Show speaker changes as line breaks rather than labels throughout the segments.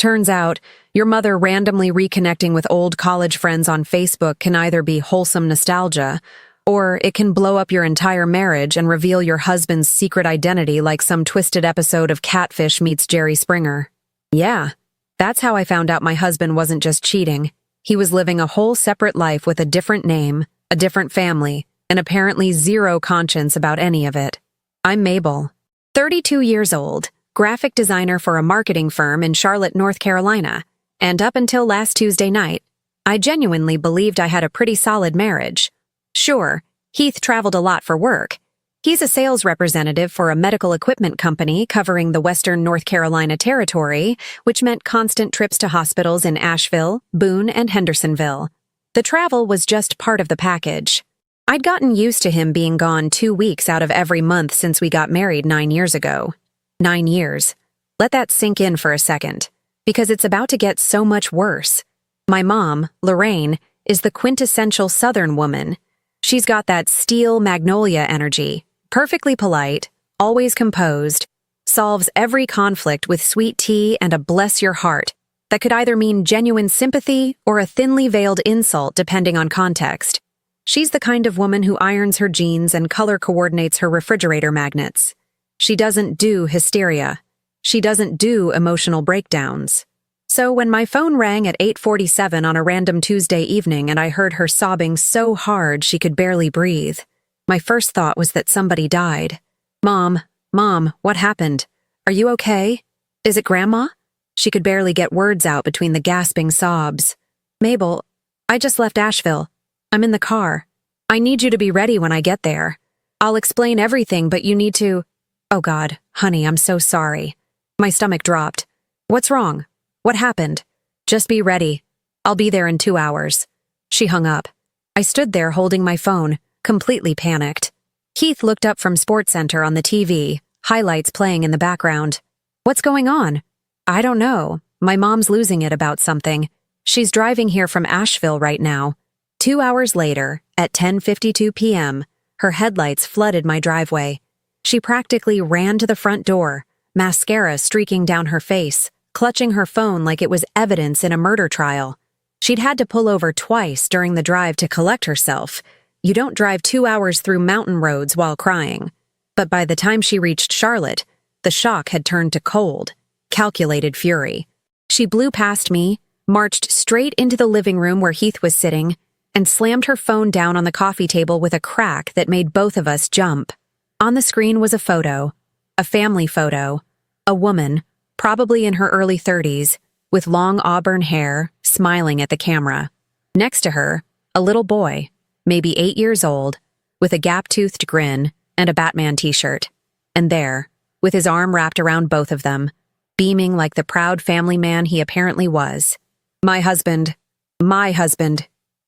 Turns out, your mother randomly reconnecting with old college friends on Facebook can either be wholesome nostalgia, or it can blow up your entire marriage and reveal your husband's secret identity like some twisted episode of Catfish meets Jerry Springer. Yeah, that's how I found out my husband wasn't just cheating. He was living a whole separate life with a different name, a different family, and apparently zero conscience about any of it. I'm Mabel, 32 years old, graphic designer for a marketing firm in Charlotte, North Carolina, and up until last Tuesday night, I genuinely believed I had a pretty solid marriage. Sure, Heath traveled a lot for work. He's a sales representative for a medical equipment company covering the Western North Carolina territory, which meant constant trips to hospitals in Asheville, Boone, and Hendersonville. The travel was just part of the package. I'd gotten used to him being gone 2 weeks out of every month since we got married 9 years ago. 9 years. Let that sink in for a second, because it's about to get so much worse. My mom, Lorraine, is the quintessential Southern woman. She's got that steel magnolia energy, perfectly polite, always composed, solves every conflict with sweet tea and a bless your heart that could either mean genuine sympathy or a thinly veiled insult depending on context. She's the kind of woman who irons her jeans and color coordinates her refrigerator magnets. She doesn't do hysteria. She doesn't do emotional breakdowns. So when my phone rang at 8:47 on a random Tuesday evening and I heard her sobbing so hard she could barely breathe, my first thought was that somebody died. Mom, what happened? Are you okay? Is it Grandma? She could barely get words out between the gasping sobs. Mabel, I just left Asheville. I'm in the car. I need you to be ready when I get there. I'll explain everything, but you need to... Oh God, honey, I'm so sorry. My stomach dropped. What's wrong? What happened? Just be ready. I'll be there in 2 hours. She hung up. I stood there holding my phone, completely panicked. Keith looked up from SportsCenter on the TV, highlights playing in the background. What's going on? I don't know. My mom's losing it about something. She's driving here from Asheville right now. 2 hours later, at 10:52 p.m., her headlights flooded my driveway. She practically ran to the front door, mascara streaking down her face, clutching her phone like it was evidence in a murder trial. She'd had to pull over twice during the drive to collect herself. You don't drive 2 hours through mountain roads while crying. But by the time she reached Charlotte, the shock had turned to cold, calculated fury. She blew past me, marched straight into the living room where Heath was sitting, and slammed her phone down on the coffee table with a crack that made both of us jump. On the screen was a photo, a family photo, a woman, probably in her early 30s, with long auburn hair, smiling at the camera. Next to her, a little boy, maybe 8 years old, with a gap-toothed grin and a Batman t-shirt. And there, with his arm wrapped around both of them, beaming like the proud family man he apparently was. My husband,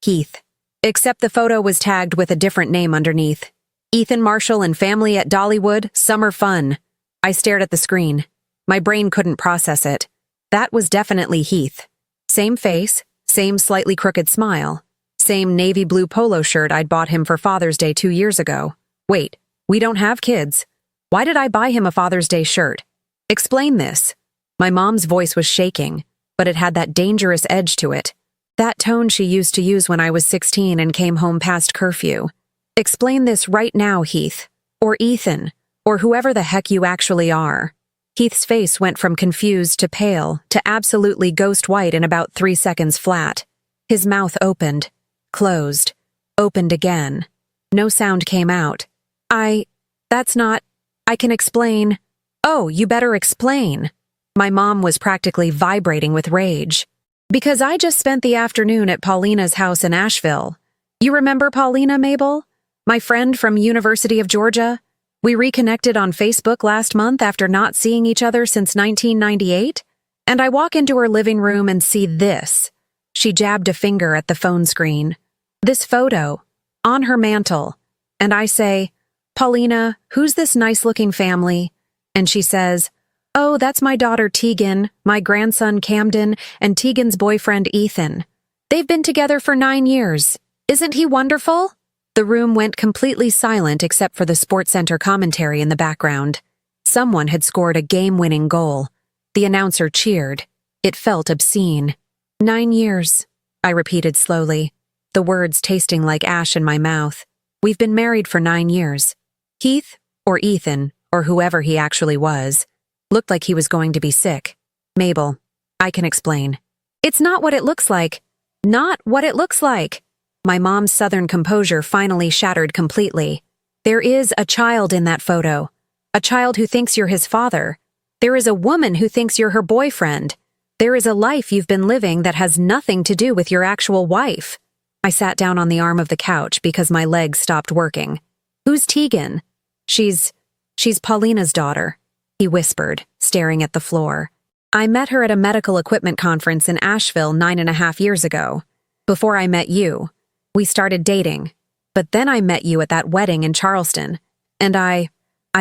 Heath. Except the photo was tagged with a different name underneath. Ethan Marshall and family at Dollywood, summer fun. I stared at the screen. My brain couldn't process it. That was definitely Heath. Same face, same slightly crooked smile, same navy blue polo shirt I'd bought him for Father's Day 2 years ago. Wait, we don't have kids. Why did I buy him a Father's Day shirt? Explain this. My mom's voice was shaking, but it had that dangerous edge to it. That tone she used to use when I was 16 and came home past curfew. Explain this right now, Heath. Or Ethan. Or whoever the heck you actually are. Heath's face went from confused to pale to absolutely ghost white in about 3 seconds flat. His mouth opened, closed, opened again. No sound came out. That's not... I can explain. Oh, you better explain. My mom was practically vibrating with rage. Because I just spent the afternoon at Paulina's house in Asheville. You remember Paulina, Mabel? My friend from University of Georgia? We reconnected on Facebook last month after not seeing each other since 1998, and I walk into her living room and see this. She jabbed a finger at the phone screen. This photo, on her mantle, and I say, Paulina, who's this nice-looking family? And she says, oh, that's my daughter Tegan, my grandson Camden, and Tegan's boyfriend Ethan. They've been together for 9 years. Isn't he wonderful? The room went completely silent except for the SportsCenter commentary in the background. Someone had scored a game-winning goal. The announcer cheered. It felt obscene. 9 years, I repeated slowly, the words tasting like ash in my mouth. We've been married for 9 years. Heath, or Ethan, or whoever he actually was, looked like he was going to be sick. Mabel, I can explain. It's not what it looks like. Not what it looks like. My mom's southern composure finally shattered completely. There is a child in that photo. A child who thinks you're his father. There is a woman who thinks you're her boyfriend. There is a life you've been living that has nothing to do with your actual wife. I sat down on the arm of the couch because my legs stopped working. Who's Tegan? She's Paulina's daughter, he whispered, staring at the floor. I met her at a medical equipment conference in Asheville 9.5 years ago. Before I met you, we started dating. But then I met you at that wedding in Charleston. And I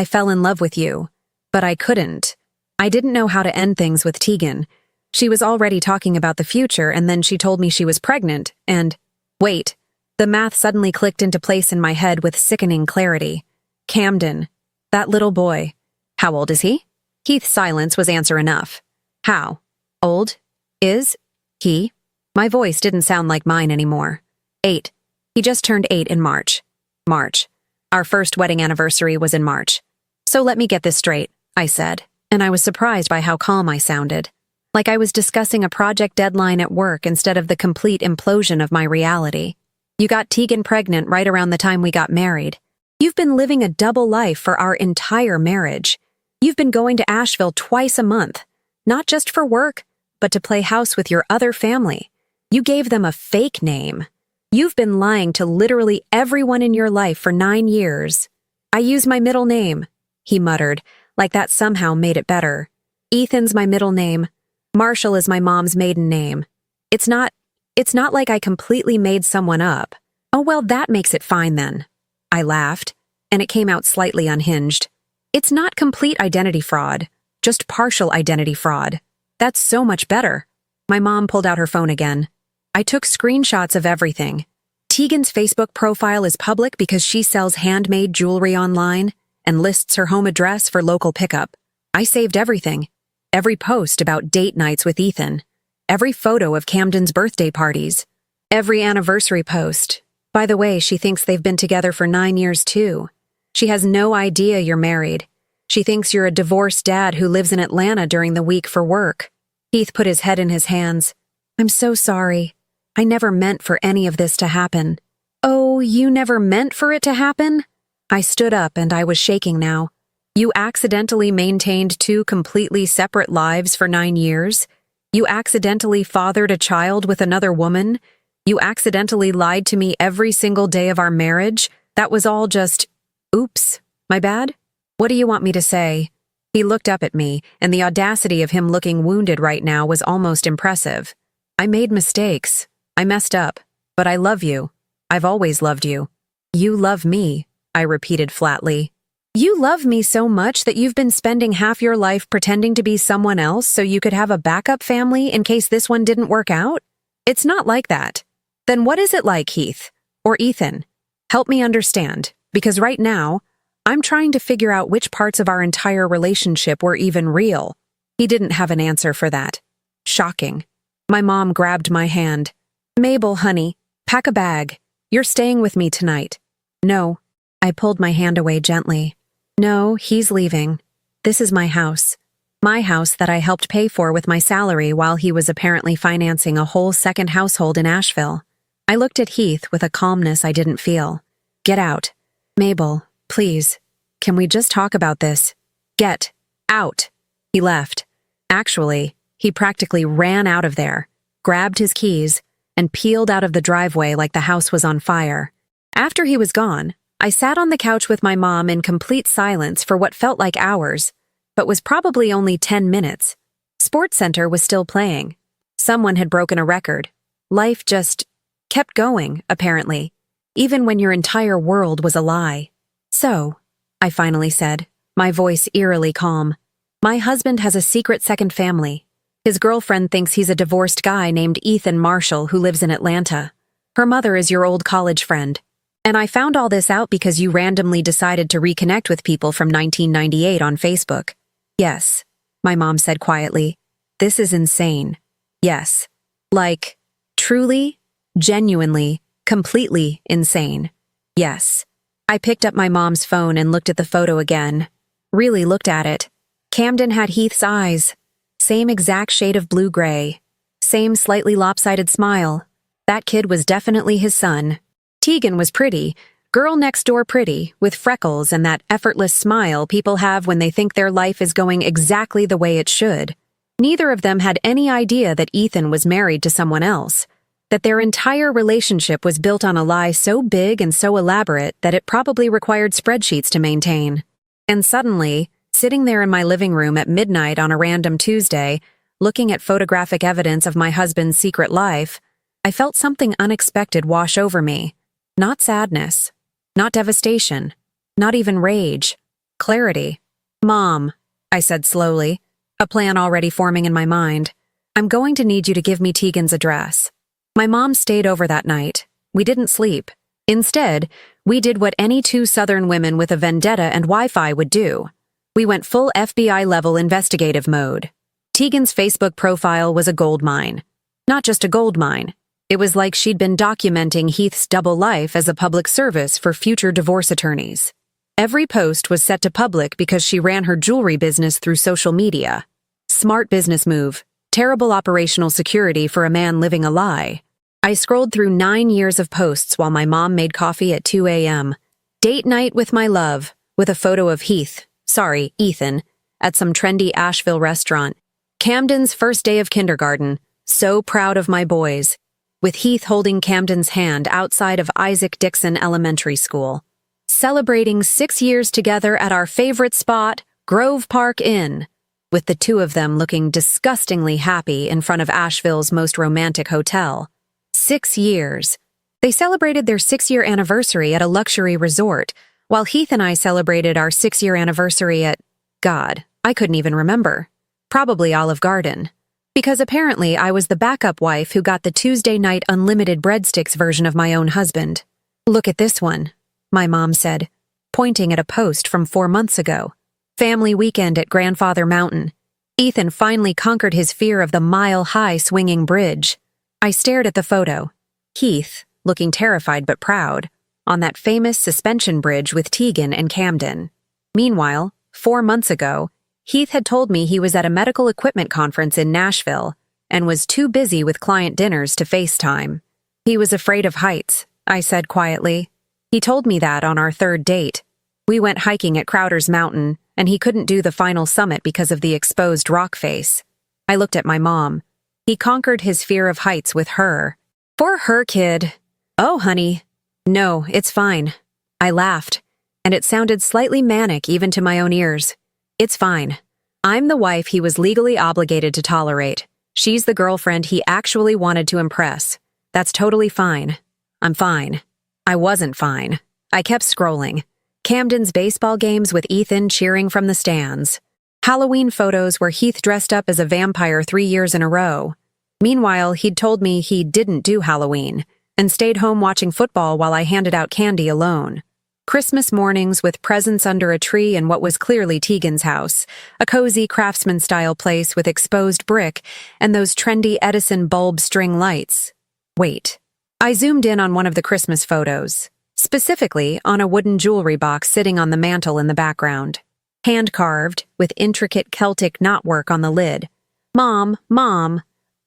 fell in love with you. But I couldn't. I didn't know how to end things with Tegan. She was already talking about the future, and then she told me she was pregnant, and... Wait. The math suddenly clicked into place in my head with sickening clarity. Camden. That little boy. How old is he? Heath's silence was answer enough. How old is he? My voice didn't sound like mine anymore. 8. He just turned 8 in March. March. Our first wedding anniversary was in March. So let me get this straight, I said, and I was surprised by how calm I sounded. Like I was discussing a project deadline at work instead of the complete implosion of my reality. You got Tegan pregnant right around the time we got married. You've been living a double life for our entire marriage. You've been going to Asheville twice a month, not just for work, but to play house with your other family. You gave them a fake name. You've been lying to literally everyone in your life for 9 years. I use my middle name, he muttered, like that somehow made it better. Ethan's my middle name. Marshall is my mom's maiden name. It's not like I completely made someone up. Oh, well, that makes it fine then. I laughed, and it came out slightly unhinged. It's not complete identity fraud, just partial identity fraud. That's so much better. My mom pulled out her phone again. I took screenshots of everything. Tegan's Facebook profile is public because she sells handmade jewelry online and lists her home address for local pickup. I saved everything. Every post about date nights with Ethan. Every photo of Camden's birthday parties. Every anniversary post. By the way, she thinks they've been together for 9 years too. She has no idea you're married. She thinks you're a divorced dad who lives in Atlanta during the week for work. Heath put his head in his hands. I'm so sorry. I never meant for any of this to happen. Oh, you never meant for it to happen? I stood up and I was shaking now. You accidentally maintained 2 completely separate lives for 9 years? You accidentally fathered a child with another woman? You accidentally lied to me every single day of our marriage? That was all just, oops, my bad? What do you want me to say? He looked up at me, and the audacity of him looking wounded right now was almost impressive. I made mistakes. I messed up. But I love you. I've always loved you. You love me, I repeated flatly. You love me so much that you've been spending half your life pretending to be someone else so you could have a backup family in case this one didn't work out? It's not like that. Then what is it like, Heath? Or Ethan? Help me understand, because right now, I'm trying to figure out which parts of our entire relationship were even real. He didn't have an answer for that. Shocking. My mom grabbed my hand. Mabel, honey, pack a bag. You're staying with me tonight. No. I pulled my hand away gently. No, he's leaving. This is my house. My house that I helped pay for with my salary while he was apparently financing a whole second household in Asheville. I looked at Heath with a calmness I didn't feel. Get out. Mabel, please. Can we just talk about this? Get out. He left. Actually, he practically ran out of there, grabbed his keys, and peeled out of the driveway like the house was on fire. After he was gone, I sat on the couch with my mom in complete silence for what felt like hours, but was probably only 10 minutes. SportsCenter was still playing. Someone had broken a record. Life just kept going, apparently, even when your entire world was a lie. So, I finally said, my voice eerily calm, my husband has a secret second family. His girlfriend thinks he's a divorced guy named Ethan Marshall who lives in Atlanta. Her mother is your old college friend. And I found all this out because you randomly decided to reconnect with people from 1998 on Facebook. Yes, my mom said quietly. This is insane. Yes. Like, truly, genuinely, completely insane. Yes. I picked up my mom's phone and looked at the photo again. Really looked at it. Camden had Heath's eyes. Same exact shade of blue-gray. Same slightly lopsided smile. That kid was definitely his son. Tegan was pretty. Girl next door pretty, with freckles and that effortless smile people have when they think their life is going exactly the way it should. Neither of them had any idea that Ethan was married to someone else, that their entire relationship was built on a lie so big and so elaborate that it probably required spreadsheets to maintain. And suddenly, sitting there in my living room at midnight on a random Tuesday, looking at photographic evidence of my husband's secret life, I felt something unexpected wash over me. Not sadness. Not devastation. Not even rage. Clarity. "Mom," I said slowly, a plan already forming in my mind. "I'm going to need you to give me Tegan's address." My mom stayed over that night. We didn't sleep. Instead, we did what any two Southern women with a vendetta and Wi-Fi would do. We went full FBI-level investigative mode. Tegan's Facebook profile was a gold mine. Not just a gold mine. It was like she'd been documenting Heath's double life as a public service for future divorce attorneys. Every post was set to public because she ran her jewelry business through social media. Smart business move. Terrible operational security for a man living a lie. I scrolled through 9 years of posts while my mom made coffee at 2 a.m. Date night with my love, with a photo of Ethan, at some trendy Asheville restaurant. Camden's first day of kindergarten, so proud of my boys, with Heath holding Camden's hand outside of Isaac Dixon Elementary School. Celebrating 6 years together at our favorite spot, Grove Park Inn, with the two of them looking disgustingly happy in front of Asheville's most romantic hotel. 6 years. They celebrated their 6-year anniversary at a luxury resort, while Heath and I celebrated our 6-year anniversary at, God, I couldn't even remember. Probably Olive Garden. Because apparently I was the backup wife who got the Tuesday night unlimited breadsticks version of my own husband. "Look at this one," my mom said, pointing at a post from 4 months ago. Family weekend at Grandfather Mountain. Ethan finally conquered his fear of the mile-high swinging bridge. I stared at the photo. Heath, looking terrified but proud, on that famous suspension bridge with Tegan and Camden. Meanwhile, 4 months ago, Heath had told me he was at a medical equipment conference in Nashville and was too busy with client dinners to FaceTime. He was afraid of heights, I said quietly. He told me that on our 3rd date. We went hiking at Crowder's Mountain, and he couldn't do the final summit because of the exposed rock face. I looked at my mom. He conquered his fear of heights with her. For her kid. "Oh, honey. No, it's fine." I laughed, and it sounded slightly manic even to my own ears. "It's fine. I'm the wife he was legally obligated to tolerate. She's the girlfriend he actually wanted to impress. That's totally fine. I'm fine." I wasn't fine. I kept scrolling. Camden's baseball games with Ethan cheering from the stands. Halloween photos where Heath dressed up as a vampire 3 years in a row. Meanwhile, he'd told me he didn't do Halloween and stayed home watching football while I handed out candy alone. Christmas mornings with presents under a tree in what was clearly Tegan's house, a cozy craftsman-style place with exposed brick and those trendy Edison bulb string lights. Wait. I zoomed in on one of the Christmas photos, specifically on a wooden jewelry box sitting on the mantel in the background. Hand-carved, with intricate Celtic knotwork on the lid. Mom,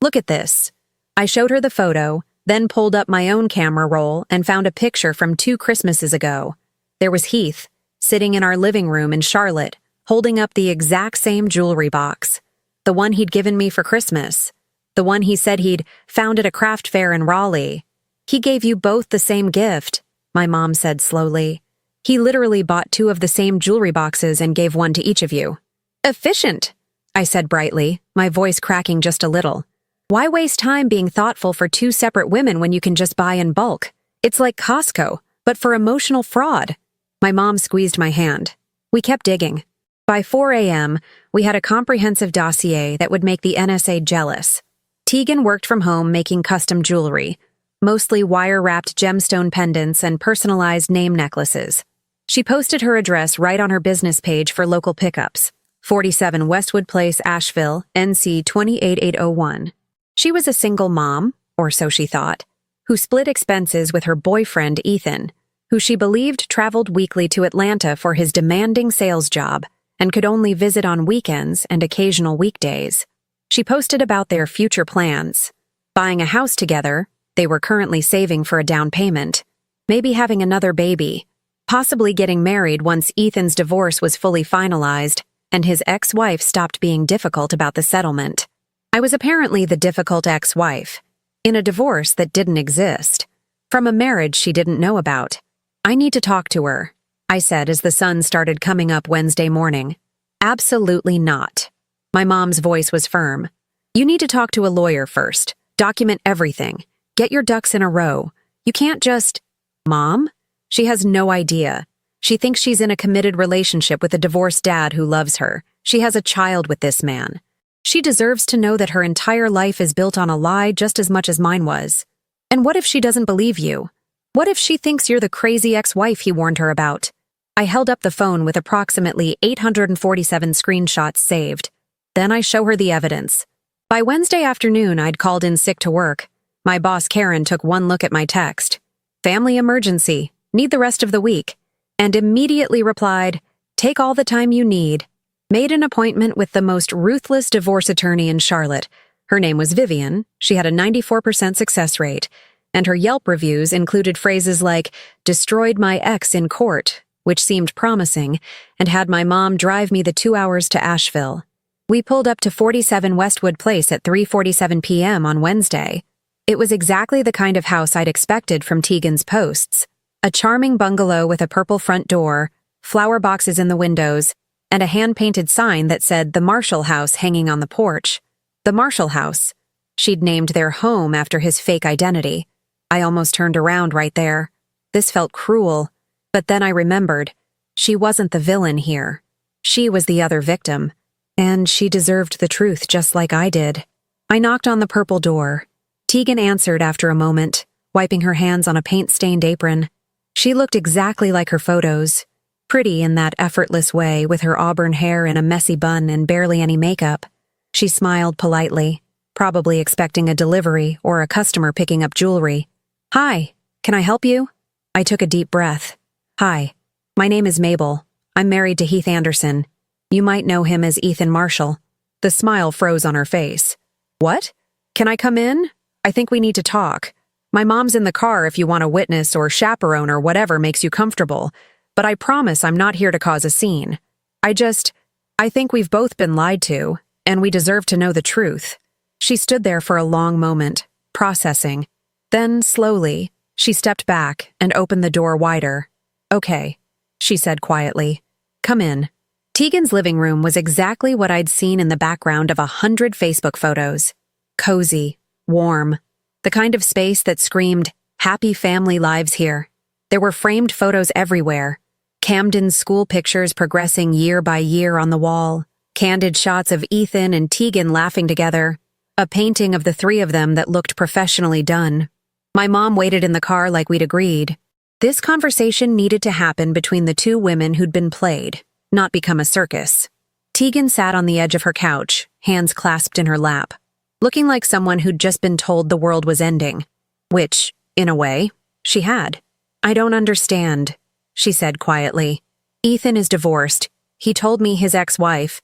look at this." I showed her the photo, then pulled up my own camera roll and found a picture from 2 Christmases ago. There was Heath, sitting in our living room in Charlotte, holding up the exact same jewelry box. The one he'd given me for Christmas. The one he said he'd found at a craft fair in Raleigh. "He gave you both the same gift," my mom said slowly. "He literally bought 2 of the same jewelry boxes and gave one to each of you." "Efficient," I said brightly, my voice cracking just a little. "Why waste time being thoughtful for 2 separate women when you can just buy in bulk? It's like Costco, but for emotional fraud." My mom squeezed my hand. We kept digging. By 4 a.m., we had a comprehensive dossier that would make the NSA jealous. Tegan worked from home making custom jewelry, mostly wire-wrapped gemstone pendants and personalized name necklaces. She posted her address right on her business page for local pickups. 47 Westwood Place, Asheville, NC 28801. She was a single mom, or so she thought, who split expenses with her boyfriend Ethan, who she believed traveled weekly to Atlanta for his demanding sales job and could only visit on weekends and occasional weekdays. She posted about their future plans, buying a house together, they were currently saving for a down payment, maybe having another baby, possibly getting married once Ethan's divorce was fully finalized and his ex-wife stopped being difficult about the settlement. I was apparently the difficult ex-wife, in a divorce that didn't exist, from a marriage she didn't know about. I need to talk to her, I said as the sun started coming up Wednesday morning. Absolutely not. My mom's voice was firm. You need to talk to a lawyer first. Document everything. Get your ducks in a row. You can't just... Mom? She has no idea. She thinks she's in a committed relationship with a divorced dad who loves her. She has a child with this man. She deserves to know that her entire life is built on a lie just as much as mine was. And what if she doesn't believe you? What if she thinks you're the crazy ex-wife he warned her about? I held up the phone with approximately 847 screenshots saved. Then I show her the evidence. By Wednesday afternoon, I'd called in sick to work. My boss Karen took one look at my text. Family emergency. Need the rest of the week. And immediately replied, take all the time you need. Made an appointment with the most ruthless divorce attorney in Charlotte. Her name was Vivian. She had a 94% success rate. And her Yelp reviews included phrases like, destroyed my ex in court, which seemed promising, and had my mom drive me the 2 hours to Asheville. We pulled up to 47 Westwood Place at 3:47 p.m. on Wednesday. It was exactly the kind of house I'd expected from Tegan's posts. A charming bungalow with a purple front door, flower boxes in the windows, and a hand-painted sign that said the Marshall House hanging on the porch. The Marshall House. She'd named their home after his fake identity. I almost turned around right there. This felt cruel, but then I remembered. She wasn't the villain here. She was the other victim, and she deserved the truth just like I did. I knocked on the purple door. Tegan answered after a moment, wiping her hands on a paint-stained apron. She looked exactly like her photos, pretty in that effortless way with her auburn hair in a messy bun and barely any makeup. She smiled politely, probably expecting a delivery or a customer picking up jewelry. Hi, can I help you? I took a deep breath. Hi, my name is Mabel. I'm married to Heath Anderson. You might know him as Ethan Marshall. The smile froze on her face. What? Can I come in? I think we need to talk. My mom's in the car if you want a witness or chaperone or whatever makes you comfortable, but I promise I'm not here to cause a scene. I think we've both been lied to, and we deserve to know the truth. She stood there for a long moment, processing. Then, slowly, she stepped back and opened the door wider. Okay, she said quietly. Come in. Tegan's living room was exactly what I'd seen in the background of 100 Facebook photos. Cozy, warm, the kind of space that screamed, happy family lives here. There were framed photos everywhere. Camden's school pictures progressing year by year on the wall, candid shots of Ethan and Tegan laughing together, a painting of the three of them that looked professionally done. My mom waited in the car like we'd agreed. This conversation needed to happen between the two women who'd been played, not become a circus. Tegan sat on the edge of her couch, hands clasped in her lap, looking like someone who'd just been told the world was ending. Which, in a way, she had. I don't understand, she said quietly. Ethan is divorced. He told me his ex-wife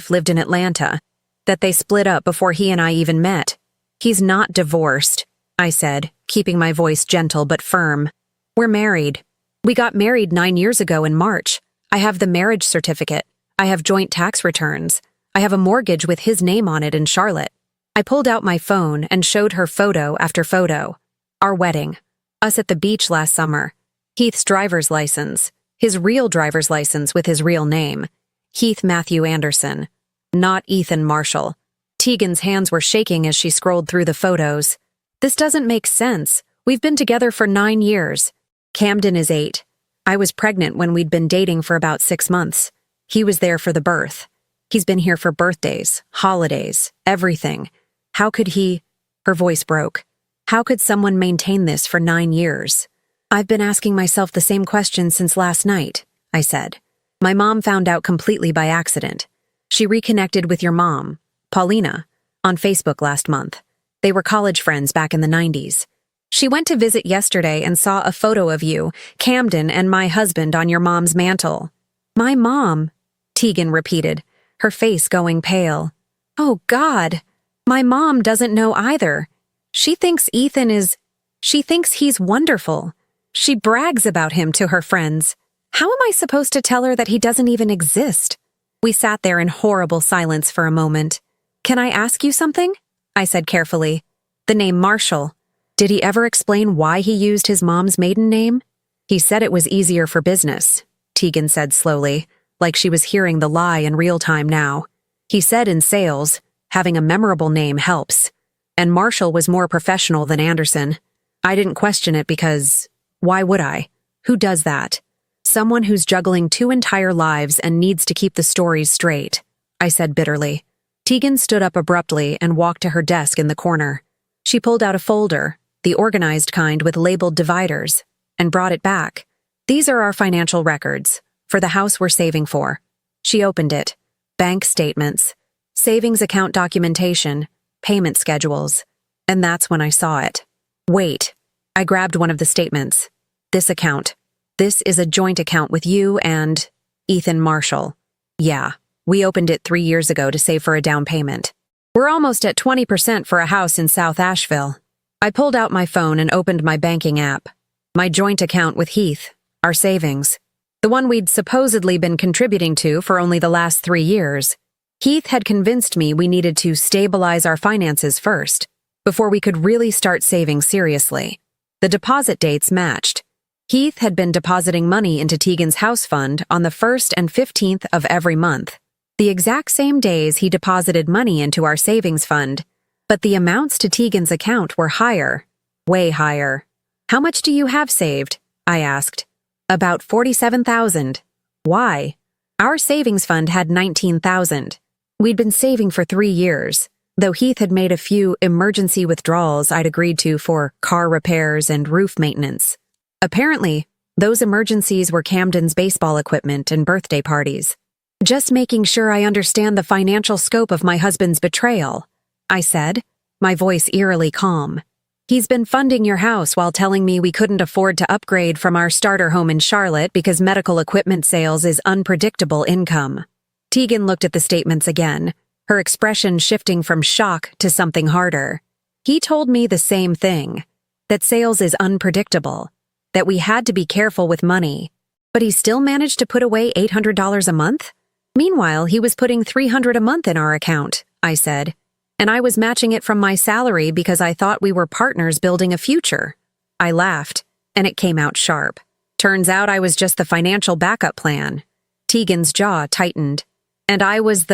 lived in Atlanta, that they split up before he and I even met. He's not divorced, I said, keeping my voice gentle but firm. We're married. We got married 9 years ago in March. I have the marriage certificate. I have joint tax returns. I have a mortgage with his name on it in Charlotte. I pulled out my phone and showed her photo after photo. Our wedding. Us at the beach last summer. Heath's driver's license. His real driver's license with his real name. Heath Matthew Anderson. Not Ethan Marshall. Tegan's hands were shaking as she scrolled through the photos. This doesn't make sense. We've been together for 9 years. Camden is 8. I was pregnant when we'd been dating for about 6 months. He was there for the birth. He's been here for birthdays, holidays, everything. How could he... Her voice broke. How could someone maintain this for 9 years? I've been asking myself the same question since last night, I said. My mom found out completely by accident. She reconnected with your mom, Paulina, on Facebook last month. They were college friends back in the 90s. She went to visit yesterday and saw a photo of you, Camden, and my husband on your mom's mantle. My mom, Tegan repeated, her face going pale. Oh, God. My mom doesn't know either. She thinks he's wonderful. She brags about him to her friends. How am I supposed to tell her that he doesn't even exist? We sat there in horrible silence for a moment. Can I ask you something? I said carefully. The name Marshall. Did he ever explain why he used his mom's maiden name? He said it was easier for business, Tegan said slowly, like she was hearing the lie in real time now. He said in sales, having a memorable name helps. And Marshall was more professional than Anderson. I didn't question it because, why would I? Who does that? Someone who's juggling 2 entire lives and needs to keep the stories straight, I said bitterly. Tegan stood up abruptly and walked to her desk in the corner. She pulled out a folder, the organized kind with labeled dividers, and brought it back. These are our financial records, for the house we're saving for. She opened it. Bank statements, savings account documentation, payment schedules. And that's when I saw it. Wait. I grabbed one of the statements. This account. This is a joint account with you and Ethan Marshall. Yeah, we opened it 3 years ago to save for a down payment. We're almost at 20% for a house in South Asheville. I pulled out my phone and opened my banking app. My joint account with Heath, our savings. The one we'd supposedly been contributing to for only the last 3 years. Heath had convinced me we needed to stabilize our finances first, before we could really start saving seriously. The deposit dates matched. Heath had been depositing money into Tegan's house fund on the 1st and 15th of every month, the exact same days he deposited money into our savings fund, but the amounts to Tegan's account were higher, way higher. How much do you have saved? I asked. About $47,000. Why? Our savings fund had $19,000. We'd been saving for 3 years, though Heath had made a few emergency withdrawals I'd agreed to for car repairs and roof maintenance. Apparently, those emergencies were Camden's baseball equipment and birthday parties. Just making sure I understand the financial scope of my husband's betrayal, I said, my voice eerily calm. He's been funding your house while telling me we couldn't afford to upgrade from our starter home in Charlotte because medical equipment sales is unpredictable income. Tegan looked at the statements again, her expression shifting from shock to something harder. He told me the same thing, that sales is unpredictable, that we had to be careful with money, but he still managed to put away $800 a month? Meanwhile, he was putting $300 a month in our account, I said, and I was matching it from my salary because I thought we were partners building a future. I laughed, and it came out sharp. Turns out I was just the financial backup plan. Tegan's jaw tightened. And I was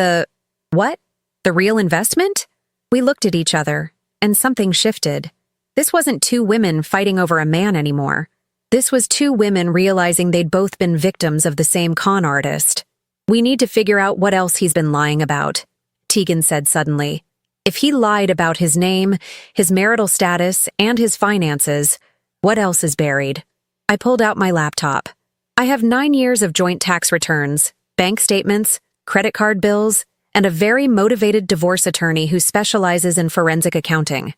what? The real investment? We looked at each other, and something shifted. This wasn't 2 women fighting over a man anymore. This was 2 women realizing they'd both been victims of the same con artist. We need to figure out what else he's been lying about, Tegan said suddenly. If he lied about his name, his marital status, and his finances, what else is buried? I pulled out my laptop. I have 9 years of joint tax returns, bank statements, credit card bills, and a very motivated divorce attorney who specializes in forensic accounting.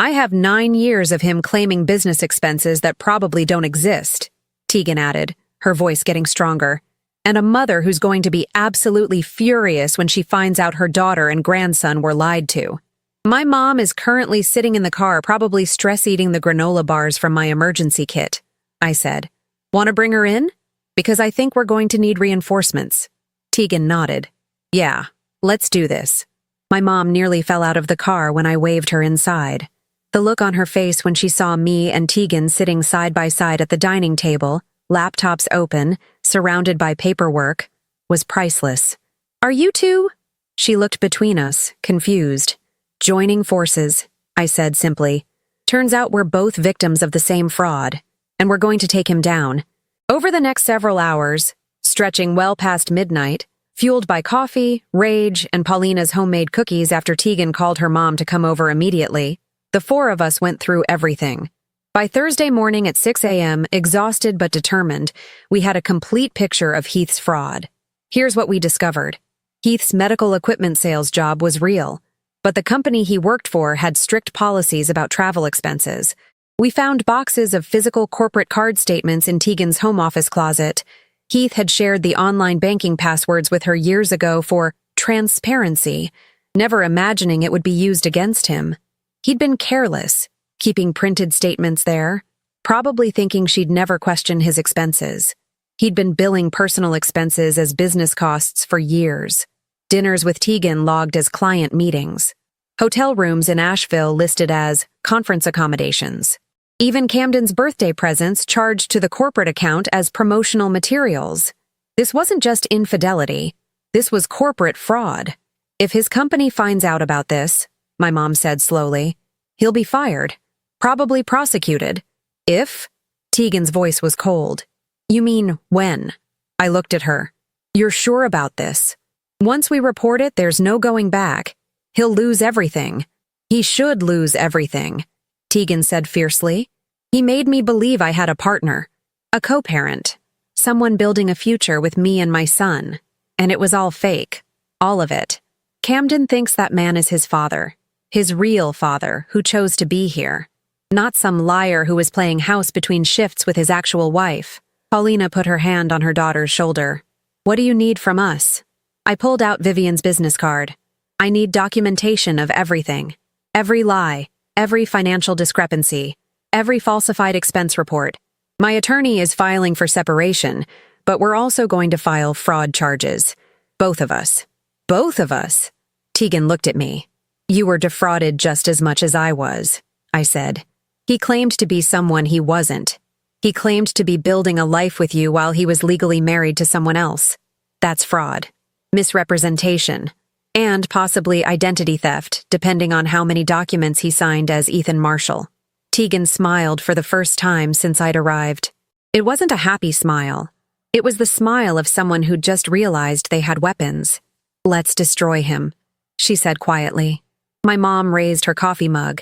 I have 9 years of him claiming business expenses that probably don't exist, Tegan added, her voice getting stronger, and a mother who's going to be absolutely furious when she finds out her daughter and grandson were lied to. My mom is currently sitting in the car probably stress-eating the granola bars from my emergency kit, I said. Want to bring her in? Because I think we're going to need reinforcements. Tegan nodded. Yeah, let's do this. My mom nearly fell out of the car when I waved her inside. The look on her face when she saw me and Tegan sitting side by side at the dining table, laptops open, surrounded by paperwork, was priceless. Are you two? She looked between us, confused. Joining forces, I said simply. Turns out we're both victims of the same fraud, and we're going to take him down. Over the next several hours, stretching well past midnight, fueled by coffee, rage, and Paulina's homemade cookies after Tegan called her mom to come over immediately, the 4 of us went through everything. By Thursday morning at 6 a.m., exhausted but determined, we had a complete picture of Heath's fraud. Here's what we discovered. Heath's medical equipment sales job was real, but the company he worked for had strict policies about travel expenses. We found boxes of physical corporate card statements in Tegan's home office closet. Heath had shared the online banking passwords with her years ago for transparency, never imagining it would be used against him. He'd been careless, keeping printed statements there, probably thinking she'd never question his expenses. He'd been billing personal expenses as business costs for years. Dinners with Tegan logged as client meetings. Hotel rooms in Asheville listed as conference accommodations. Even Camden's birthday presents charged to the corporate account as promotional materials. This wasn't just infidelity. This was corporate fraud. If his company finds out about this, my mom said slowly, he'll be fired, probably prosecuted. If? Tegan's voice was cold. You mean when? I looked at her. You're sure about this? Once we report it, there's no going back. He'll lose everything. He should lose everything, Tegan said fiercely. He made me believe I had a partner, a co-parent, someone building a future with me and my son. And it was all fake. All of it. Camden thinks that man is his father, his real father, who chose to be here. Not some liar who was playing house between shifts with his actual wife. Paulina put her hand on her daughter's shoulder. What do you need from us? I pulled out Vivian's business card. I need documentation of everything. Every lie, every financial discrepancy, every falsified expense report. My attorney is filing for separation, but we're also going to file fraud charges. Both of us. Both of us. Tegan looked at me. You were defrauded just as much as I was, I said. He claimed to be someone he wasn't. He claimed to be building a life with you while he was legally married to someone else. That's fraud, misrepresentation, and possibly identity theft, depending on how many documents he signed as Ethan Marshall. Tegan smiled for the first time since I'd arrived. It wasn't a happy smile. It was the smile of someone who'd just realized they had weapons. Let's destroy him, she said quietly. My mom raised her coffee mug.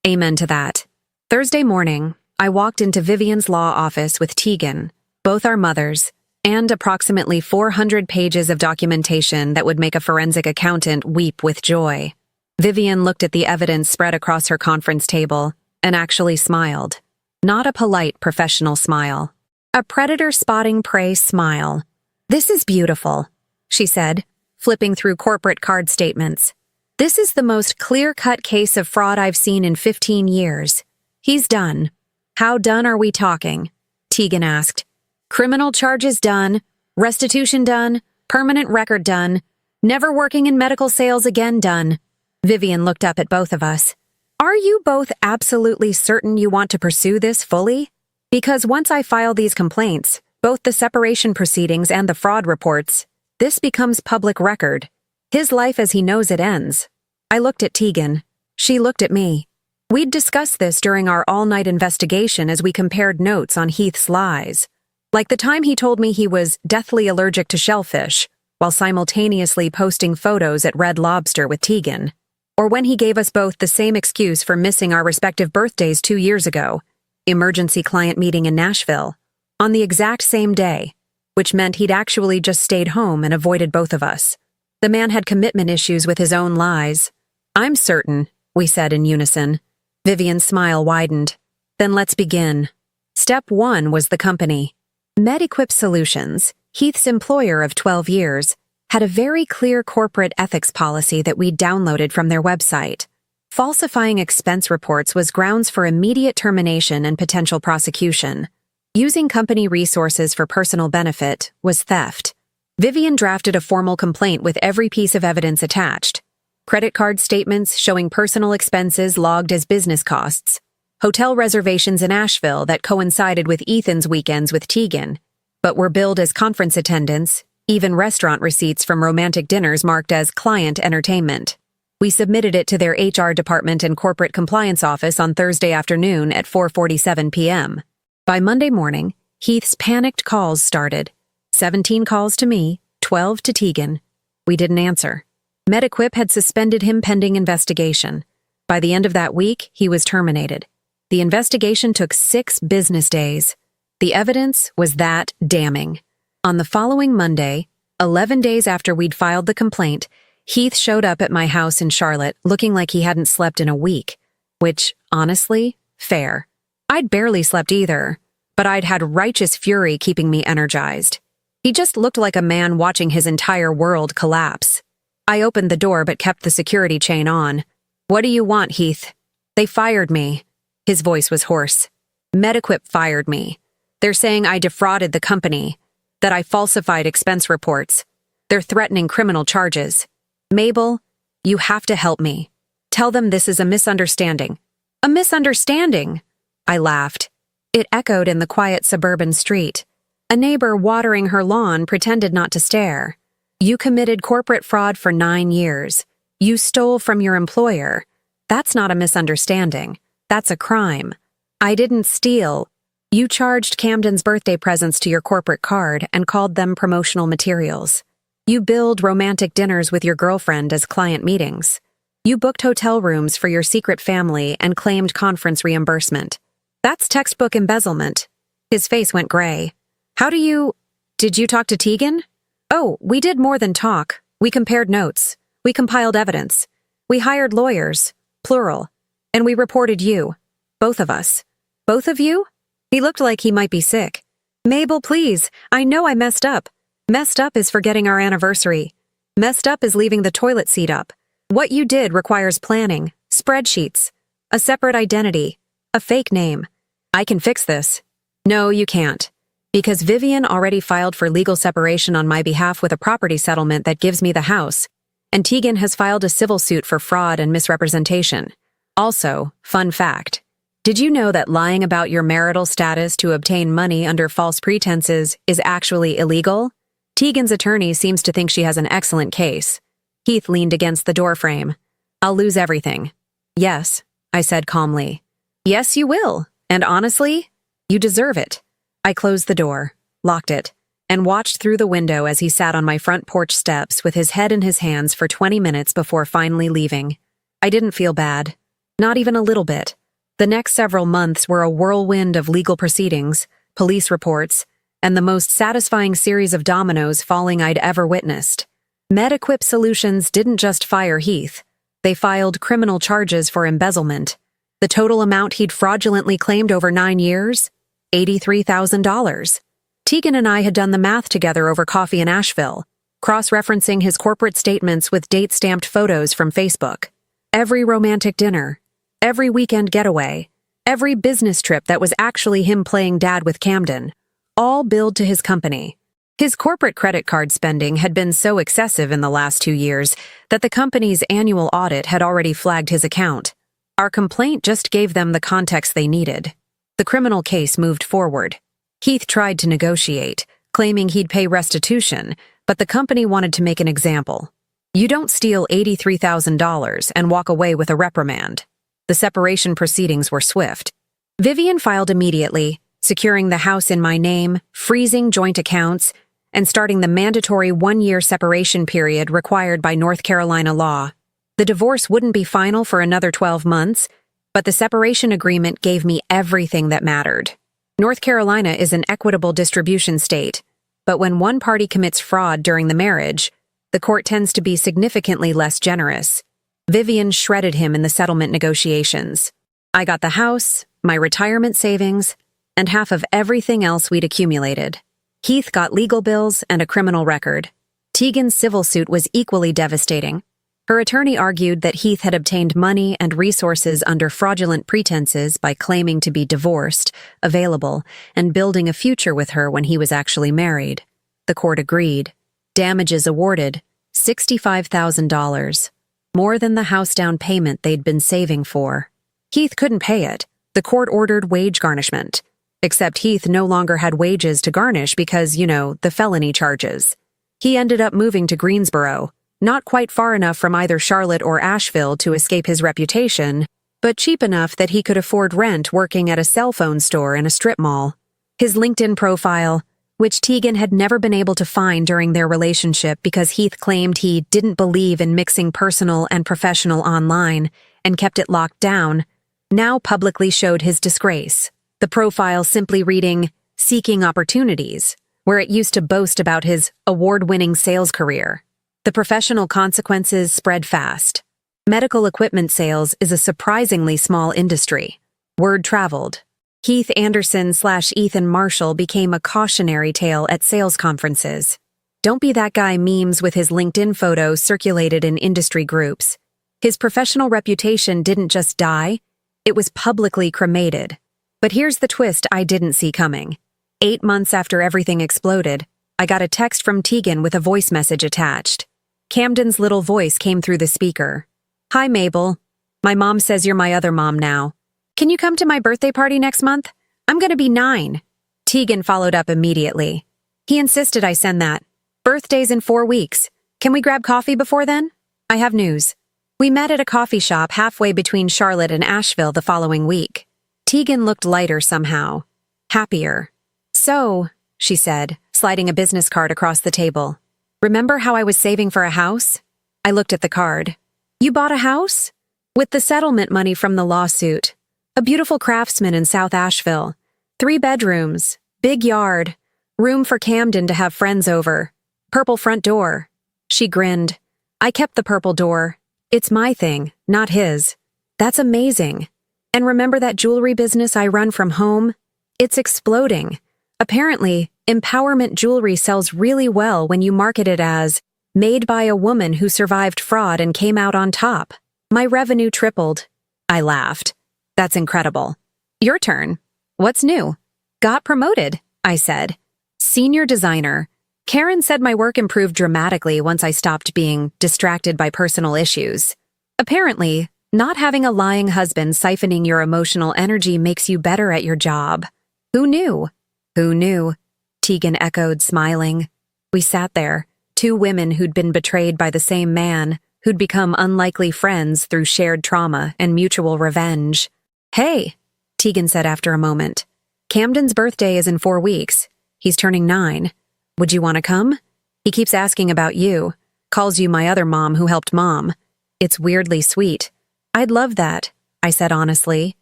Amen to that. Thursday morning, I walked into Vivian's law office with Tegan, both our mothers, and approximately 400 pages of documentation that would make a forensic accountant weep with joy. Vivian looked at the evidence spread across her conference table and actually smiled. Not a polite professional smile. A predator-spotting prey smile. This is beautiful, she said, flipping through corporate card statements. This is the most clear-cut case of fraud I've seen in 15 years. He's done. How done are we talking? Tegan asked. Criminal charges done, restitution done, permanent record done, never working in medical sales again done. Vivian looked up at both of us. Are you both absolutely certain you want to pursue this fully? Because once I file these complaints, both the separation proceedings and the fraud reports, this becomes public record. His life as he knows it ends. I looked at Tegan. She looked at me. We'd discussed this during our all-night investigation as we compared notes on Heath's lies. Like the time he told me he was deathly allergic to shellfish, while simultaneously posting photos at Red Lobster with Tegan. Or when he gave us both the same excuse for missing our respective birthdays 2 years ago, emergency client meeting in Nashville, on the exact same day, which meant he'd actually just stayed home and avoided both of us. The man had commitment issues with his own lies. I'm certain, we said in unison. Vivian's smile widened. Then let's begin. Step 1 was the company. MedEquip Solutions, Heath's employer of 12 years, had a very clear corporate ethics policy that we'd downloaded from their website. Falsifying expense reports was grounds for immediate termination and potential prosecution. Using company resources for personal benefit was theft. Vivian drafted a formal complaint with every piece of evidence attached. Credit card statements showing personal expenses logged as business costs. Hotel reservations in Asheville that coincided with Ethan's weekends with Tegan, but were billed as conference attendance, even restaurant receipts from romantic dinners marked as client entertainment. We submitted it to their HR department and corporate compliance office on Thursday afternoon at 4:47 p.m. By Monday morning, Heath's panicked calls started. 17 calls to me, 12 to Tegan. We didn't answer. MedEquip had suspended him pending investigation. By the end of that week, he was terminated. The investigation took 6 business days. The evidence was that damning. On the following Monday, 11 days after we'd filed the complaint, Heath showed up at my house in Charlotte looking like he hadn't slept in a week, which, honestly, fair. I'd barely slept either, but I'd had righteous fury keeping me energized. He just looked like a man watching his entire world collapse. I opened the door but kept the security chain on. "What do you want, Heath?" "They fired me." His voice was hoarse. "Medequip fired me. They're saying I defrauded the company, that I falsified expense reports. They're threatening criminal charges. Mabel, you have to help me. Tell them this is a misunderstanding." "A misunderstanding?" I laughed. It echoed in the quiet suburban street. A neighbor watering her lawn pretended not to stare. "You committed corporate fraud for 9 years. You stole from your employer. That's not a misunderstanding. That's a crime. I didn't steal. You charged Camden's birthday presents to your corporate card and called them promotional materials. You billed romantic dinners with your girlfriend as client meetings. You booked hotel rooms for your secret family and claimed conference reimbursement. That's textbook embezzlement." His face went gray. Did you talk to Tegan?" "Oh, we did more than talk. We compared notes. We compiled evidence. We hired lawyers, plural. And we reported you. Both of us." "Both of you?" He looked like he might be sick. "Mabel, please, I know I messed up. Messed up is forgetting our anniversary. Messed up is leaving the toilet seat up. What you did requires planning, spreadsheets, a separate identity, a fake name. I can fix this." "No, you can't. Because Vivian already filed for legal separation on my behalf with a property settlement that gives me the house, and Tegan has filed a civil suit for fraud and misrepresentation. Also, fun fact, did you know that lying about your marital status to obtain money under false pretenses is actually illegal? Tegan's attorney seems to think she has an excellent case." Heath leaned against the doorframe. "I'll lose everything." "Yes," I said calmly. "Yes, you will. And honestly, you deserve it." I closed the door, locked it, and watched through the window as he sat on my front porch steps with his head in his hands for 20 minutes before finally leaving. I didn't feel bad. Not even a little bit. The next several months were a whirlwind of legal proceedings, police reports, and the most satisfying series of dominoes falling I'd ever witnessed. Medequip Solutions didn't just fire Heath. They filed criminal charges for embezzlement. The total amount he'd fraudulently claimed over 9 years? $83,000. Tegan and I had done the math together over coffee in Asheville, cross-referencing his corporate statements with date-stamped photos from Facebook. Every romantic dinner, every weekend getaway, every business trip that was actually him playing dad with Camden, all billed to his company. His corporate credit card spending had been so excessive in the last 2 years that the company's annual audit had already flagged his account. Our complaint just gave them the context they needed. The criminal case moved forward. Heath tried to negotiate, claiming he'd pay restitution, but the company wanted to make an example. You don't steal $83,000 and walk away with a reprimand. The separation proceedings were swift. Vivian filed immediately, securing the house in my name, freezing joint accounts, and starting the mandatory 1-year separation period required by North Carolina law. The divorce wouldn't be final for another 12 months, but the separation agreement gave me everything that mattered. North Carolina is an equitable distribution state, but when one party commits fraud during the marriage, the court tends to be significantly less generous. Vivian shredded him in the settlement negotiations. I got the house, my retirement savings, and half of everything else we'd accumulated. Heath got legal bills and a criminal record. Tegan's civil suit was equally devastating. Her attorney argued that Heath had obtained money and resources under fraudulent pretenses by claiming to be divorced, available, and building a future with her when he was actually married. The court agreed. Damages awarded, $65,000, more than the house down payment they'd been saving for. Heath couldn't pay it. The court ordered wage garnishment. Except Heath no longer had wages to garnish because, the felony charges. He ended up moving to Greensboro, not quite far enough from either Charlotte or Asheville to escape his reputation, but cheap enough that he could afford rent working at a cell phone store in a strip mall. His LinkedIn profile, which Tegan had never been able to find during their relationship because Heath claimed he didn't believe in mixing personal and professional online and kept it locked down, now publicly showed his disgrace. The profile simply reading, "Seeking Opportunities," where it used to boast about his award-winning sales career. The professional consequences spread fast. Medical equipment sales is a surprisingly small industry. Word traveled. Heath Anderson/Ethan Marshall became a cautionary tale at sales conferences. Don't be that guy memes with his LinkedIn photos circulated in industry groups. His professional reputation didn't just die, it was publicly cremated. But here's the twist I didn't see coming. 8 months after everything exploded, I got a text from Tegan with a voice message attached. Camden's little voice came through the speaker. "Hi, Mabel. My mom says you're my other mom now. Can you come to my birthday party next month? I'm gonna be 9. Tegan followed up immediately. He insisted I send that. Birthday's in 4 weeks. Can we grab coffee before then? I have news. We met at a coffee shop halfway between Charlotte and Asheville the following week. Tegan looked lighter somehow. Happier. So, she said, sliding a business card across the table. Remember how I was saving for a house? I looked at the card. You bought a house? With the settlement money from the lawsuit. A beautiful craftsman in South Asheville. 3 bedrooms, big yard, room for Camden to have friends over. Purple front door. She grinned. I kept the purple door. It's my thing, not his. That's amazing. And remember that jewelry business I run from home? It's exploding. Apparently, empowerment jewelry sells really well when you market it as made by a woman who survived fraud and came out on top. My revenue tripled. I laughed. That's incredible. Your turn. What's new? Got promoted, I said. Senior designer. Karen said my work improved dramatically once I stopped being distracted by personal issues. Apparently, not having a lying husband siphoning your emotional energy makes you better at your job. Who knew? Who knew? Tegan echoed, smiling. We sat there, 2 women who'd been betrayed by the same man, who'd become unlikely friends through shared trauma and mutual revenge. Hey, Tegan said after a moment. Camden's birthday is in 4 weeks. He's turning 9. Would you want to come? He keeps asking about you, calls you my other mom who helped mom. It's weirdly sweet. I'd love that, I said honestly.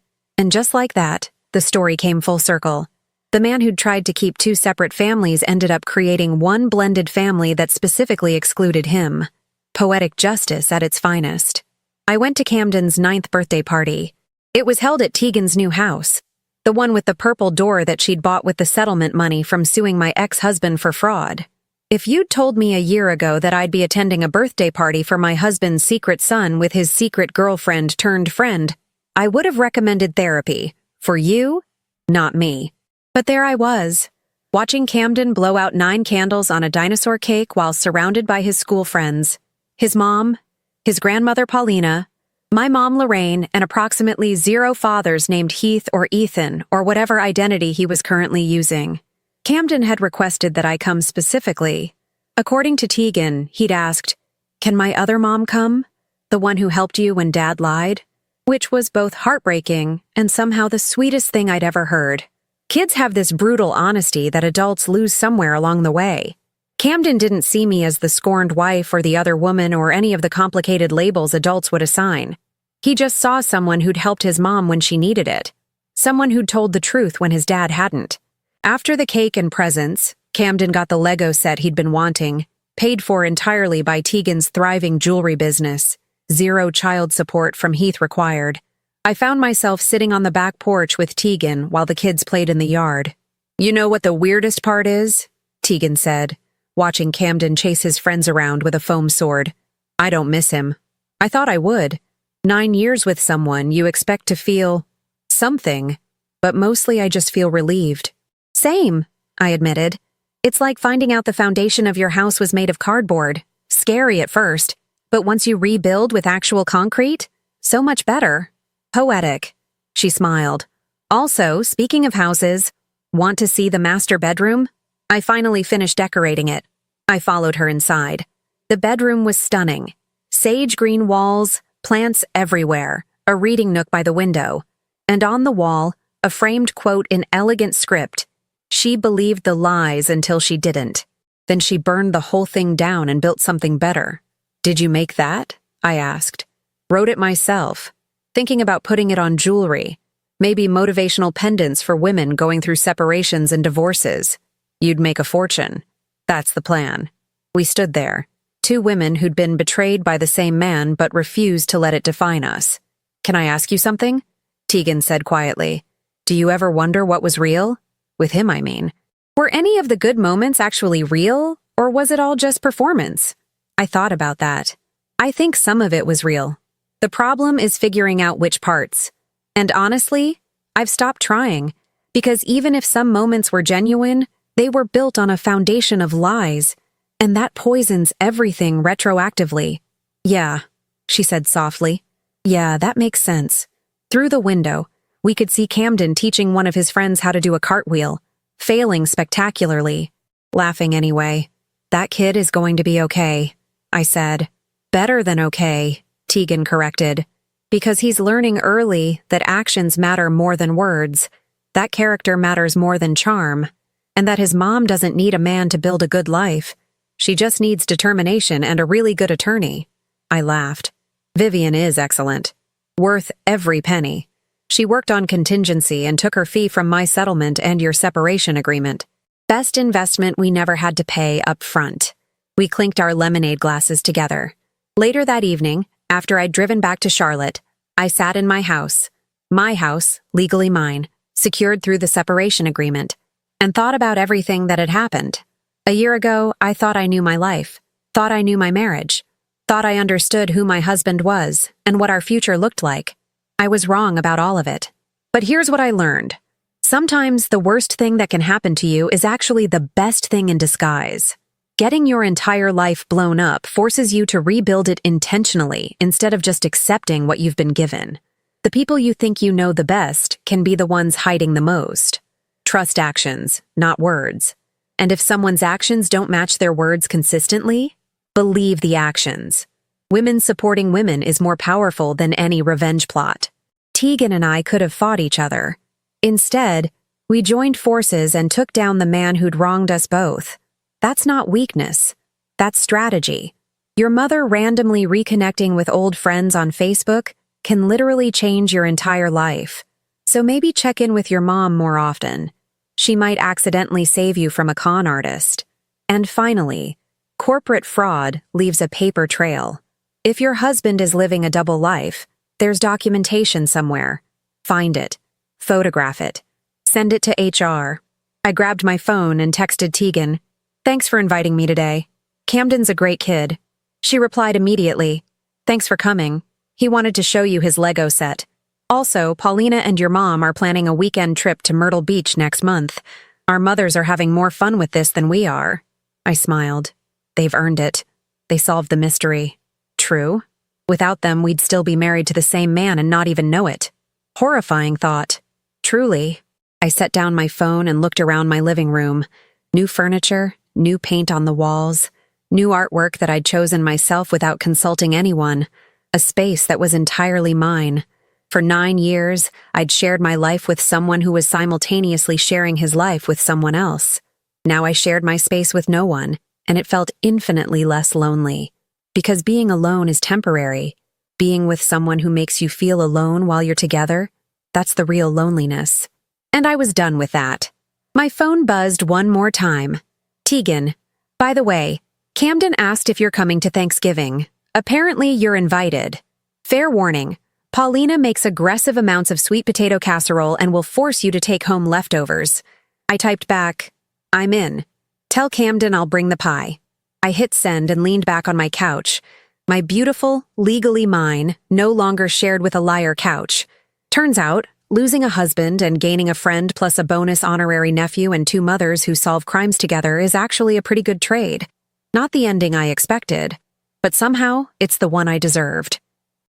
And just like that, the story came full circle. The man who'd tried to keep 2 separate families ended up creating one blended family that specifically excluded him. Poetic justice at its finest. I went to Camden's 9th birthday party. It was held at Tegan's new house. The one with the purple door that she'd bought with the settlement money from suing my ex-husband for fraud. If you'd told me a year ago that I'd be attending a birthday party for my husband's secret son with his secret girlfriend turned friend, I would have recommended therapy. For you, not me. But there I was, watching Camden blow out 9 candles on a dinosaur cake while surrounded by his school friends. His mom, his grandmother Paulina, my mom Lorraine, and approximately 0 fathers named Heath or Ethan or whatever identity he was currently using. Camden had requested that I come specifically. According to Tegan, he'd asked, "Can my other mom come? The one who helped you when Dad lied?" Which was both heartbreaking and somehow the sweetest thing I'd ever heard. Kids have this brutal honesty that adults lose somewhere along the way. Camden didn't see me as the scorned wife or the other woman or any of the complicated labels adults would assign. He just saw someone who'd helped his mom when she needed it. Someone who'd told the truth when his dad hadn't. After the cake and presents, Camden got the Lego set he'd been wanting, paid for entirely by Tegan's thriving jewelry business. 0 child support from Heath required. I found myself sitting on the back porch with Tegan while the kids played in the yard. You know what the weirdest part is? Tegan said, watching Camden chase his friends around with a foam sword. I don't miss him. I thought I would. 9 years with someone, you expect to feel something, but mostly I just feel relieved. Same, I admitted. It's like finding out the foundation of your house was made of cardboard. Scary at first, but once you rebuild with actual concrete, so much better. Poetic. She smiled. Also, speaking of houses, want to see the master bedroom? I finally finished decorating it. I followed her inside. The bedroom was stunning. Sage green walls, plants everywhere, a reading nook by the window. And on the wall, a framed quote in elegant script. She believed the lies until she didn't. Then she burned the whole thing down and built something better. Did you make that? I asked. Wrote it myself. Thinking about putting it on jewelry. Maybe motivational pendants for women going through separations and divorces. You'd make a fortune. That's the plan. We stood there, two women who'd been betrayed by the same man but refused to let it define us. Can I ask you something? Tegan said quietly. Do you ever wonder what was real? With him, I mean. Were any of the good moments actually real, or was it all just performance? I thought about that. I think some of it was real. The problem is figuring out which parts. And honestly, I've stopped trying, because even if some moments were genuine, they were built on a foundation of lies, and that poisons everything retroactively. Yeah, she said softly. Yeah, that makes sense. Through the window, we could see Camden teaching one of his friends how to do a cartwheel, failing spectacularly. Laughing anyway. That kid is going to be okay, I said. Better than okay, Tegan corrected. Because he's learning early that actions matter more than words, that character matters more than charm, and that his mom doesn't need a man to build a good life. She just needs determination and a really good attorney. I laughed. Vivian is excellent. Worth every penny. She worked on contingency and took her fee from my settlement and your separation agreement. Best investment we never had to pay up front. We clinked our lemonade glasses together. Later that evening, after I'd driven back to Charlotte, I sat in my house, legally mine, secured through the separation agreement, and thought about everything that had happened. A year ago, I thought I knew my life, thought I knew my marriage, thought I understood who my husband was and what our future looked like. I was wrong about all of it. But here's what I learned. Sometimes the worst thing that can happen to you is actually the best thing in disguise. Getting your entire life blown up forces you to rebuild it intentionally instead of just accepting what you've been given. The people you think you know the best can be the ones hiding the most. Trust actions, not words. And if someone's actions don't match their words consistently, believe the actions. Women supporting women is more powerful than any revenge plot. Tegan and I could have fought each other. Instead, we joined forces and took down the man who'd wronged us both. That's not weakness. That's strategy. Your mother randomly reconnecting with old friends on Facebook can literally change your entire life. So maybe check in with your mom more often. She might accidentally save you from a con artist. And finally, corporate fraud leaves a paper trail. If your husband is living a double life, there's documentation somewhere. Find it. Photograph it. Send it to HR. I grabbed my phone and texted Tegan, "Thanks for inviting me today. Camden's a great kid." She replied immediately, "Thanks for coming. He wanted to show you his Lego set. Also, Paulina and your mom are planning a weekend trip to Myrtle Beach next month. Our mothers are having more fun with this than we are." I smiled. They've earned it. They solved the mystery. True. Without them, we'd still be married to the same man and not even know it. Horrifying thought. Truly. I set down my phone and looked around my living room. New furniture, new paint on the walls, new artwork that I'd chosen myself without consulting anyone. A space that was entirely mine. For 9 years, I'd shared my life with someone who was simultaneously sharing his life with someone else. Now I shared my space with no one, and it felt infinitely less lonely. Because being alone is temporary. Being with someone who makes you feel alone while you're together, that's the real loneliness. And I was done with that. My phone buzzed one more time. Tegan, by the way, Camden asked if you're coming to Thanksgiving. Apparently you're invited. Fair warning, Paulina makes aggressive amounts of sweet potato casserole and will force you to take home leftovers. I typed back, "I'm in. Tell Camden I'll bring the pie." I hit send and leaned back on my couch. My beautiful, legally mine, no longer shared with a liar couch. Turns out, losing a husband and gaining a friend plus a bonus honorary nephew and 2 mothers who solve crimes together is actually a pretty good trade. Not the ending I expected, but somehow it's the one I deserved.